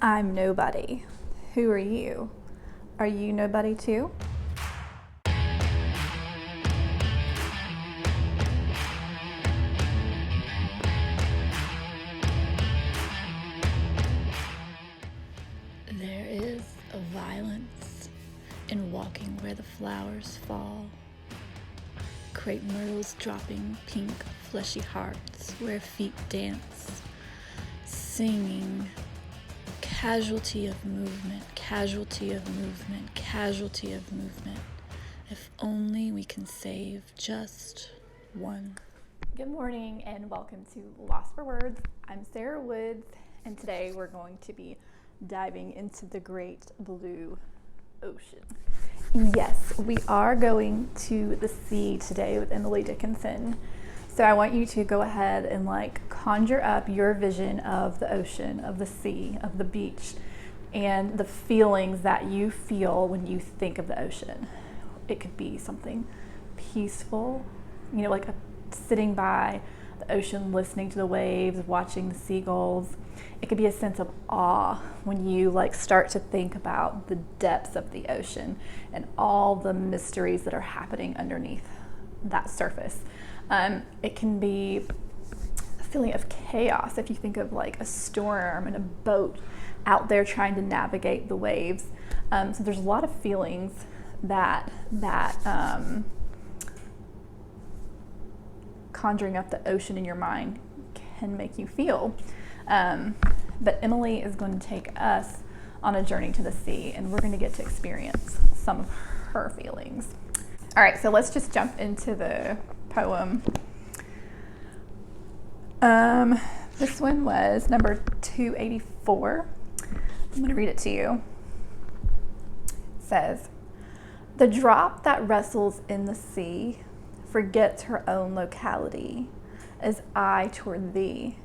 I'm nobody. Who are you? Are you nobody too? There is a violence in walking where the flowers fall. Crepe myrtles dropping pink, fleshy hearts where feet dance, singing. Casualty of movement, casualty of movement, casualty of movement. If only we can save just one. Good morning and welcome to Lost for Words. I'm Sarah Woods, and today we're going to be diving into the great blue ocean. Yes, we are going to the sea today with Emily Dickinson. So I want you to go ahead and conjure up your vision of the ocean, of the sea, of the beach, and the feelings that you feel when you think of the ocean. It could be something peaceful, sitting by the ocean, listening to the waves, watching the seagulls. It could be a sense of awe when you start to think about the depths of the ocean and all the mysteries that are happening underneath that surface. It can be a feeling of chaos if you think of a storm and a boat out there trying to navigate the waves. So there's a lot of feelings that conjuring up the ocean in your mind can make you feel. But Emily is going to take us on a journey to the sea, and we're going to get to experience some of her feelings. All right, so let's just jump into the poem. This one was number 284. I'm going to read it to you. It says, "The drop that wrestles in the sea forgets her own locality as I toward thee.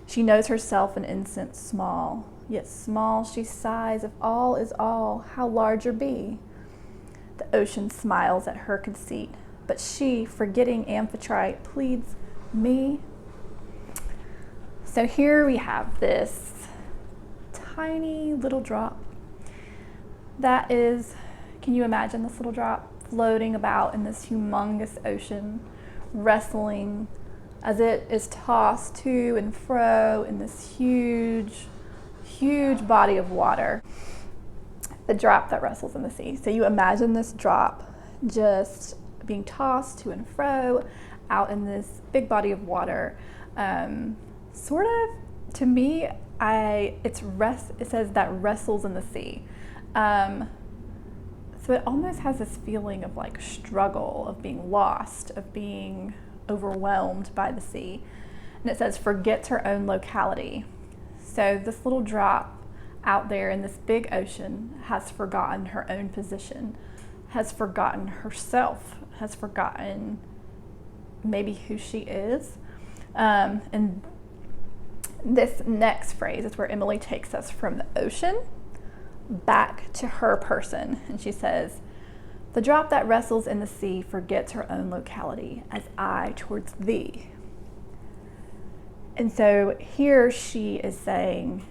She knows herself an instant small, yet small she sighs if all is all, how larger be? The ocean smiles at her conceit, but she, forgetting Amphitrite, pleads me." So here we have this tiny little drop that is, can you imagine this little drop floating about in this humongous ocean, wrestling as it is tossed to and fro in this huge, huge body of water. The drop that wrestles in the sea. So you imagine this drop just being tossed to and fro out in this big body of water. Sort of, to me, it says that wrestles in the sea. So it almost has this feeling of struggle, of being lost, of being overwhelmed by the sea. And it says forgets her own locality. So this little drop out there in this big ocean has forgotten her own position, has forgotten herself, has forgotten maybe who she is. And this next phrase is where Emily takes us from the ocean back to her person. And she says, "The drop that wrestles in the sea forgets her own locality as I towards thee." And so here she is saying,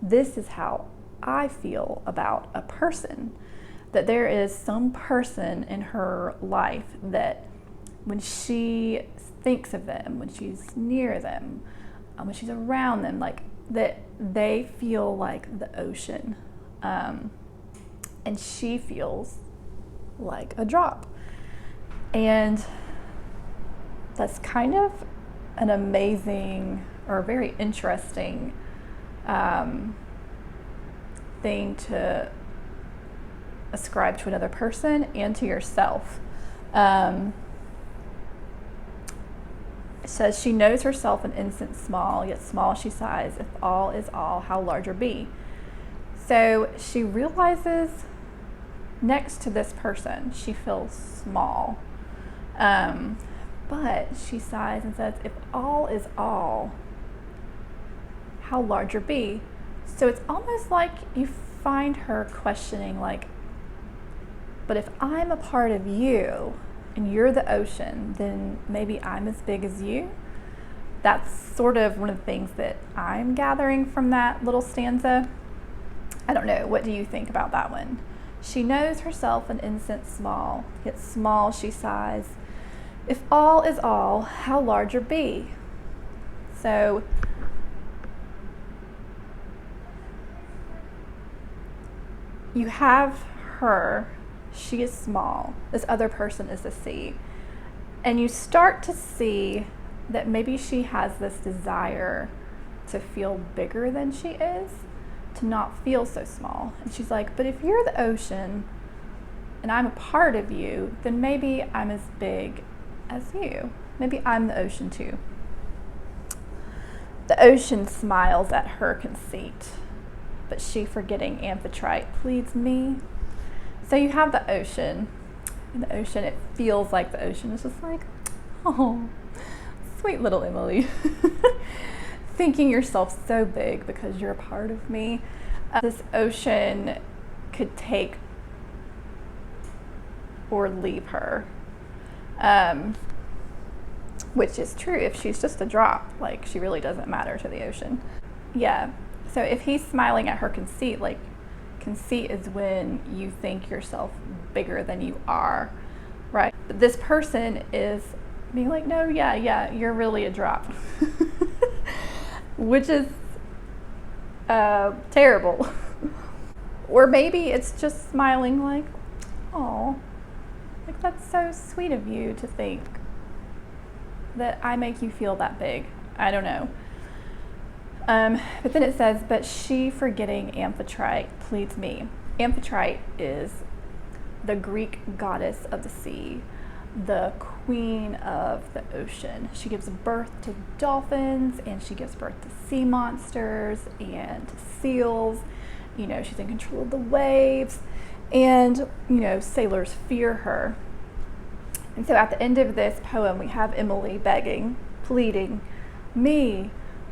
this is how I feel about a person, that there is some person in her life that when she thinks of them, when she's near them, when she's around them, that they feel like the ocean. And she feels like a drop. And that's kind of an amazing or very interesting thing to ascribe to another person and to yourself. It says, she knows herself an instant small, yet small she sighs, if all is all, how larger be? So she realizes next to this person, she feels small. But she sighs and says, if all is all, how larger be? So it's almost like you find her questioning, but if I'm a part of you and you're the ocean, then maybe I'm as big as you. That's sort of one of the things that I'm gathering from that little stanza. I don't know, what do you think about that one? She knows herself an instant small, yet small she sighs. If all is all, how larger be? So you have her, she is small, this other person is the sea. And you start to see that maybe she has this desire to feel bigger than she is, to not feel so small. And she's like, but if you're the ocean and I'm a part of you, then maybe I'm as big as you. Maybe I'm the ocean too. The ocean smiles at her conceit, but she, forgetting Amphitrite, pleads me. So you have the ocean, and the ocean, it feels like the ocean is just like, oh, sweet little Emily. Thinking yourself so big because you're a part of me. This ocean could take or leave her, which is true. If she's just a drop, like, she really doesn't matter to the ocean. Yeah, so if he's smiling at her conceit, like, conceit is when you think yourself bigger than you are, right? But this person is being like, no, yeah, you're really a drop. Which is terrible. Or maybe it's just smiling like, oh, like, that's so sweet of you to think that I make you feel that big. I don't know. But then it says, but she, forgetting Amphitrite, pleads me. Amphitrite is the Greek goddess of the sea, the queen of the ocean. She gives birth to dolphins, and she gives birth to sea monsters and to seals. You know, she's in control of the waves, and, you know, sailors fear her. And so at the end of this poem, we have Emily begging, pleading, me,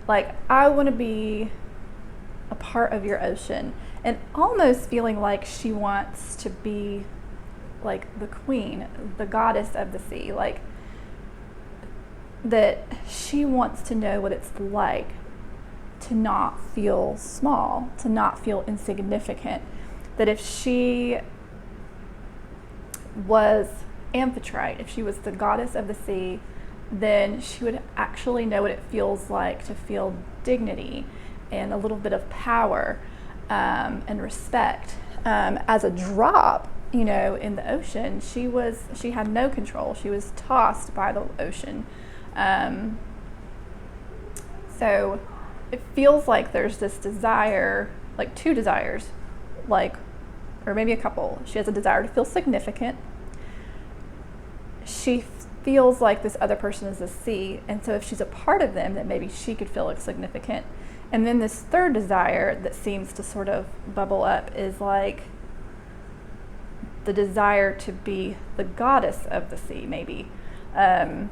like, I want to be a part of your ocean, and almost feeling like she wants to be like the queen, the goddess of the sea, like that she wants to know what it's like to not feel small, to not feel insignificant, that if she was Amphitrite, if she was the goddess of the sea, then she would actually know what it feels like to feel dignity and a little bit of power and respect. As a drop, you know, in the ocean, she had no control. She was tossed by the ocean. So it feels like there's this desire, like two desires, like, or maybe a couple. She has a desire to feel significant. She feels like this other person is the sea, and so if she's a part of them, that maybe she could feel significant. And then this third desire that seems to sort of bubble up is like the desire to be the goddess of the sea, maybe. What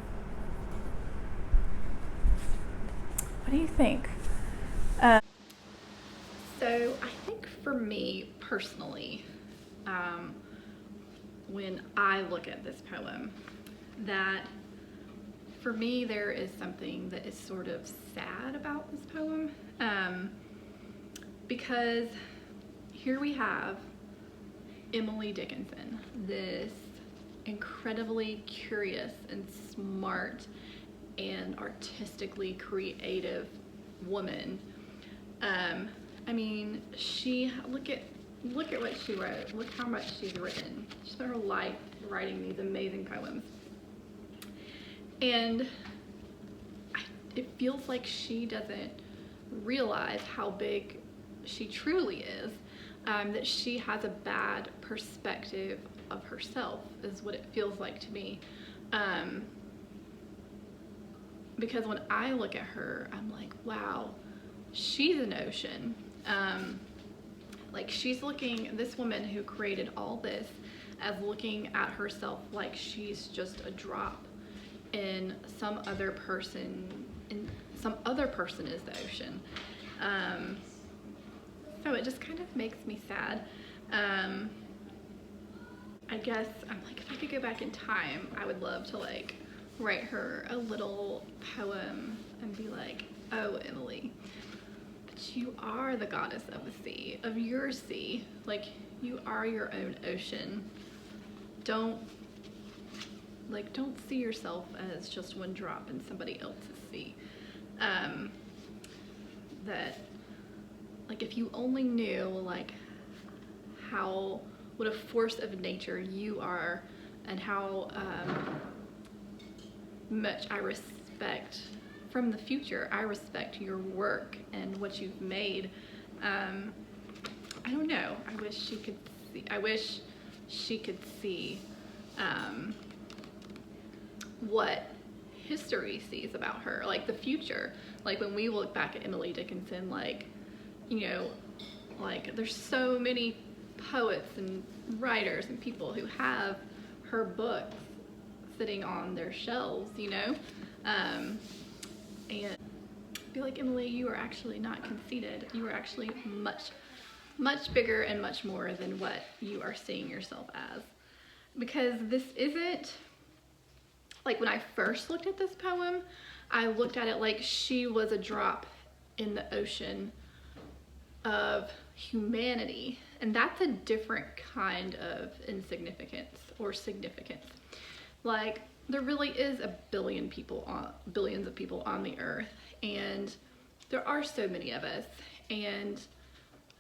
do you think? So I think for me personally, when I look at this poem, that for me there is something that is sort of sad about this poem, because here we have Emily Dickinson, this incredibly curious and smart and artistically creative woman. I mean, look at what she wrote. Look how much she's written. She spent her life writing these amazing poems. And it feels like she doesn't realize how big she truly is, that she has a bad perspective of herself, is what it feels like to me. Because when I look at her, I'm like, wow, she's an ocean. Like, she's looking, this woman who created all this, as looking at herself like she's just a drop in some other person, and some other person is the ocean. So it just kind of makes me sad. I guess I'm like, if I could go back in time, I would love to like write her a little poem and be like, oh, Emily, but you are the goddess of the sea, of your sea. Like, you are your own ocean. Don't see yourself as just one drop in somebody else's sea. That, like, if you only knew, like, what a force of nature you are, and how much I respect from the future. I respect your work and what you've made. I don't know. I wish she could see what history sees about her, like the future. Like when we look back at Emily Dickinson, like, you know, like there's so many poets and writers and people who have her books sitting on their shelves, you know, and I feel like, Emily, you are actually not conceited. You are actually much bigger and much more than what you are seeing yourself as. Because this isn't, like, when I first looked at this poem, I looked at it like she was a drop in the ocean of humanity. And that's a different kind of insignificance or significance. Like, there really is billions of people on the earth, and there are so many of us, and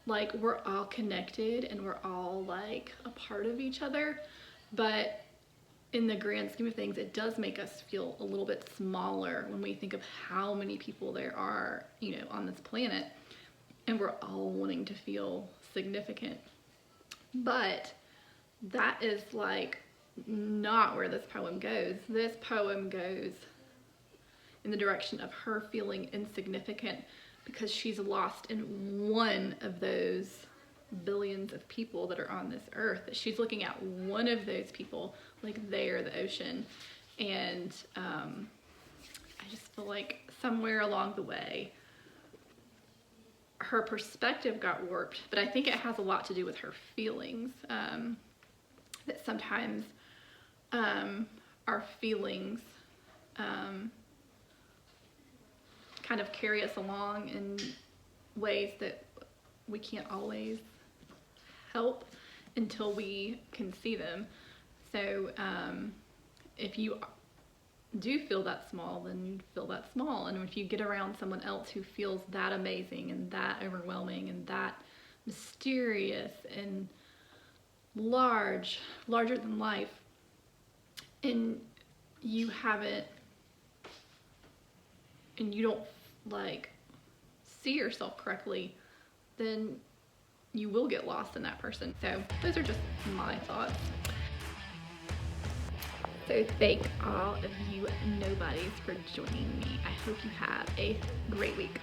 like, we're all connected and we're all like a part of each other, but in the grand scheme of things, it does make us feel a little bit smaller when we think of how many people there are, you know, on this planet, and we're all wanting to feel significant. But that is like not where this poem goes. This poem goes in the direction of her feeling insignificant because she's lost in one of those billions of people that are on this earth. She's looking at one of those people like they are the ocean. And I just feel like somewhere along the way, her perspective got warped, but I think it has a lot to do with her feelings. That sometimes our feelings kind of carry us along in ways that we can't always help until we can see them. So if you do feel that small, then you feel that small. And if you get around someone else who feels that amazing and that overwhelming and that mysterious and larger than life, and you haven't, and you don't like see yourself correctly, then you will get lost in that person. So those are just my thoughts. So thank all of you nobodies for joining me. I hope you have a great week.